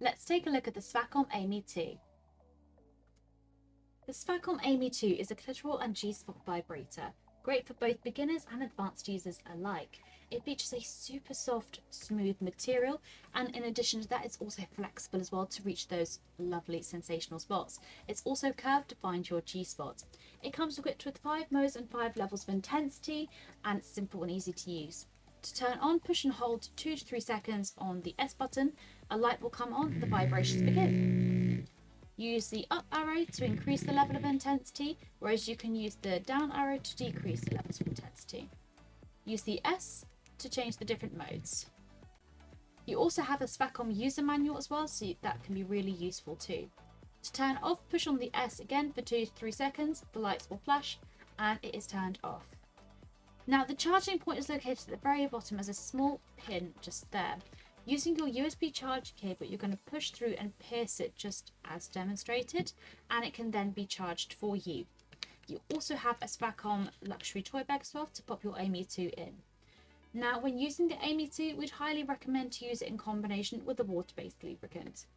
Let's take a look at the SVAKOM Amy 2. The SVAKOM Amy 2 is a clitoral and G-spot vibrator, great for both beginners and advanced users alike. It features a super soft, smooth material, and in addition to that, it's also flexible as well to reach those lovely sensational spots. It's also curved to find your G-spot. It comes equipped with 5 modes and 5 levels of intensity, and it's simple and easy to use. To turn on, push and hold 2 to 3 seconds on the S button. A light will come on, the vibrations begin. Use the up arrow to increase the level of intensity, whereas you can use the down arrow to decrease the levels of intensity. Use the S to change the different modes. You also have a SVAKOM user manual as well, so that can be really useful too. To turn off, push on the S again for 2 to 3 seconds, the lights will flash and it is turned off. Now the charging point is located at the very bottom as a small pin just there. Using your USB charge cable, you're going to push through and pierce it just as demonstrated, and it can then be charged for you. You also have a SVAKOM luxury toy bag as well to pop your Amy 2 in. Now when using the Amy 2, we'd highly recommend to use it in combination with a water-based lubricant.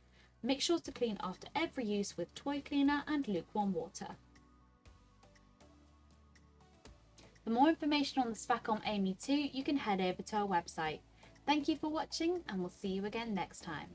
Make sure to clean after every use with toy cleaner and lukewarm water. For more information on the SVAKOM Amy 2, you can head over to our website. Thank you for watching, and we'll see you again next time.